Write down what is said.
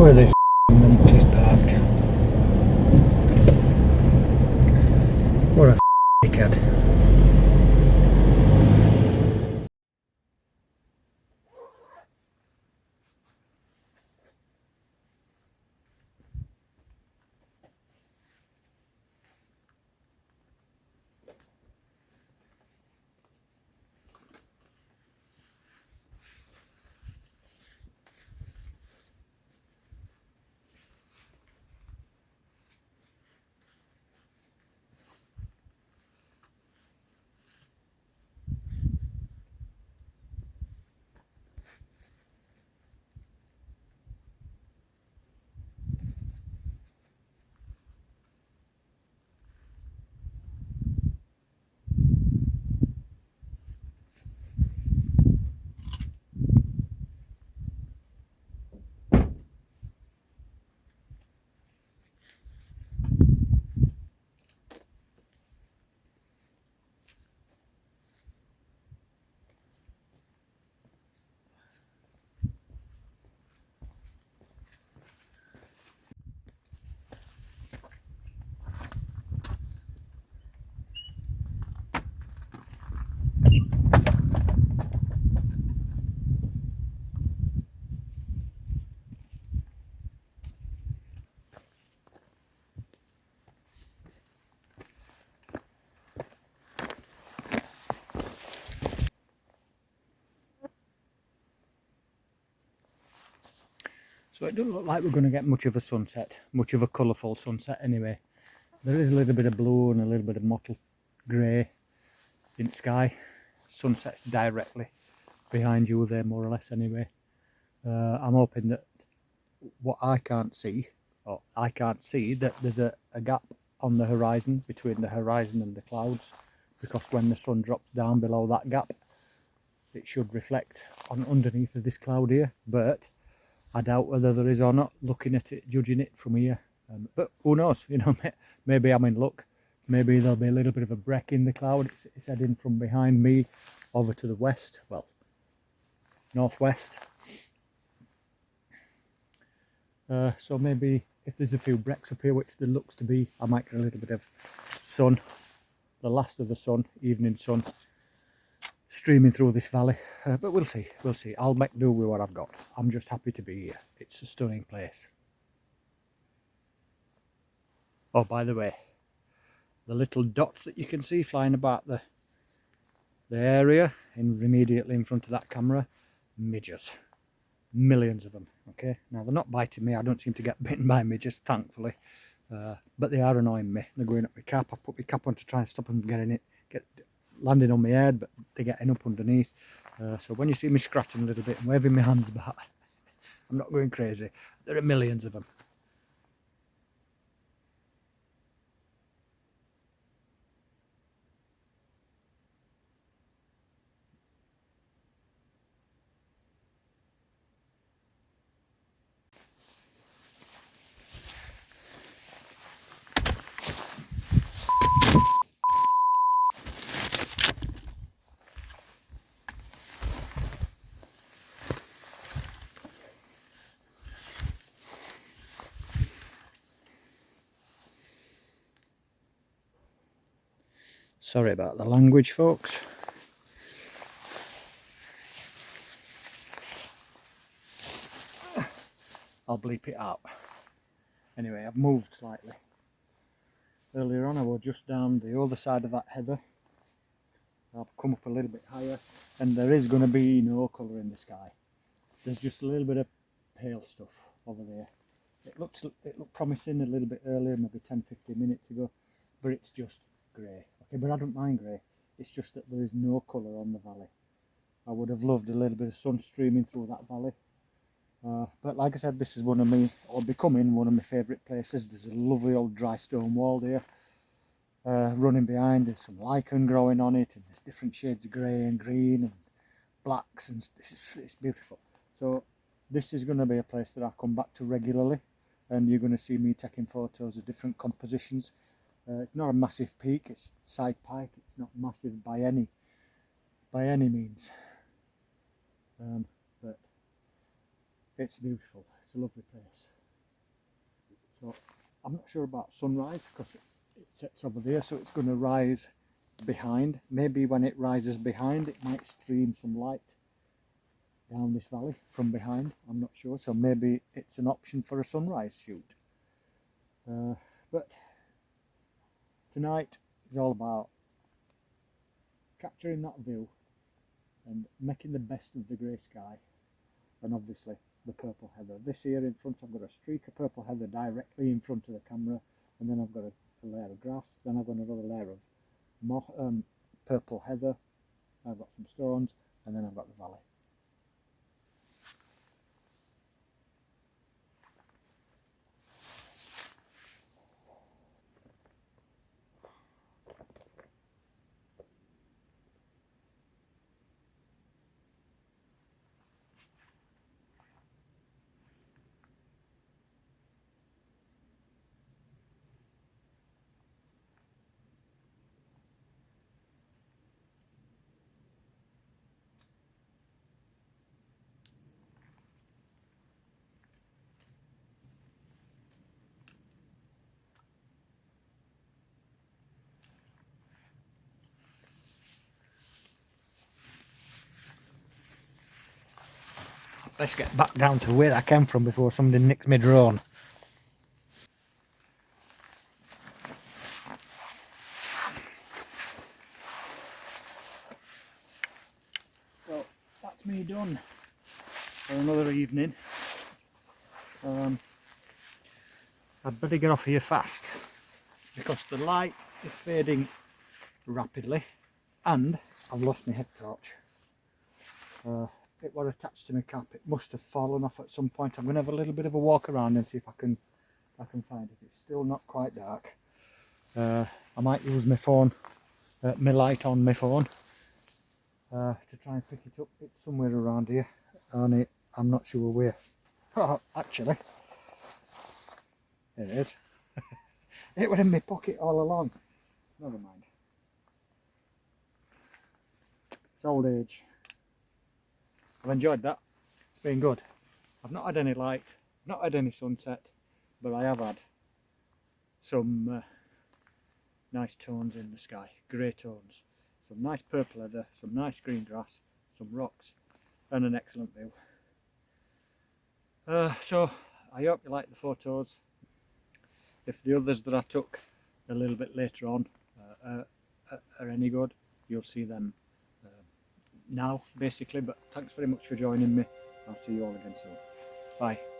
Where this numpty's parked. What a dickhead. So it doesn't look like we're going to get much of a sunset, much of a colourful sunset anyway. There is a little bit of blue and a little bit of mottled grey in the sky. Sunset's directly behind you there, more or less anyway. I'm hoping that what I can't see that there's a gap on the horizon, between the horizon and the clouds, because when the sun drops down below that gap it should reflect on underneath of this cloud here, but I doubt whether there is or not, looking at it, judging it from here. But who knows, you know, maybe I'm in luck. Maybe there'll be a little bit of a break in the cloud. It's heading from behind me over to the west, well, northwest. So maybe if there's a few breaks up here, which there looks to be, I might get a little bit of sun, the last of the sun, evening sun, streaming through this valley. But we'll see, we'll see. I'll make do with what I've got. I'm just happy to be here. It's a stunning place. Oh, by the way, the little dots that you can see flying about the area immediately in front of that camera, midges. Millions of them. Okay, now they're not biting me. I don't seem to get bitten by midges, thankfully, but they are annoying me. They're going up my cap. I put my cap on to try and stop them getting it, landing on my head, but they're getting up underneath. So when you see me scratching a little bit and waving my hands about, I'm not going crazy. There are millions of them. Sorry about the language, folks. I'll bleep it out. Anyway, I've moved slightly. Earlier on I was just down the other side of that heather. I'll come up a little bit higher, and there is going to be no colour in the sky. There's just a little bit of pale stuff over there. It looked promising a little bit earlier, maybe 10-15 minutes ago, but it's just grey. Okay, but I don't mind grey. It's just that there is no colour on the valley. I would have loved a little bit of sun streaming through that valley. But like I said, this is becoming one of my favourite places. There's a lovely old dry stone wall there. Running behind, there's some lichen growing on it, and there's different shades of grey and green and blacks, and it's beautiful. So this is going to be a place that I come back to regularly, and you're going to see me taking photos of different compositions. It's not a massive peak, it's Side Pike, it's not massive by any means, but it's beautiful. It's a lovely place. But I'm not sure about sunrise because it sets over there, so it's going to rise behind. Maybe when it rises behind, it might stream some light down this valley from behind. I'm not sure, so maybe it's an option for a sunrise shoot. But tonight is all about capturing that view and making the best of the grey sky, and obviously the purple heather. This here in front, I've got a streak of purple heather directly in front of the camera, and then I've got a layer of grass, then I've got another layer of purple heather, I've got some stones, and then I've got the valley. Let's get back down to where I came from before somebody nicks my drone. So that's me done for another evening. I'd better get off here fast because the light is fading rapidly and I've lost my head torch. It was attached to my cap. It must have fallen off at some point. I'm going to have a little bit of a walk around and see if I can find it. It's still not quite dark. I might use my phone, my light on my phone, to try and pick it up. It's somewhere around here, and I'm not sure where. Oh, actually, there it is. It was in my pocket all along. Never mind. It's old age. I've enjoyed that. It's been good. I've not had any light, not had any sunset, but I have had some nice tones in the sky, grey tones, some nice purple heather, some nice green grass, some rocks, and an excellent view. So I hope you like the photos. If the others that I took a little bit later on are any good, you'll see them now basically. But thanks very much for joining me. I'll see you all again soon. Bye.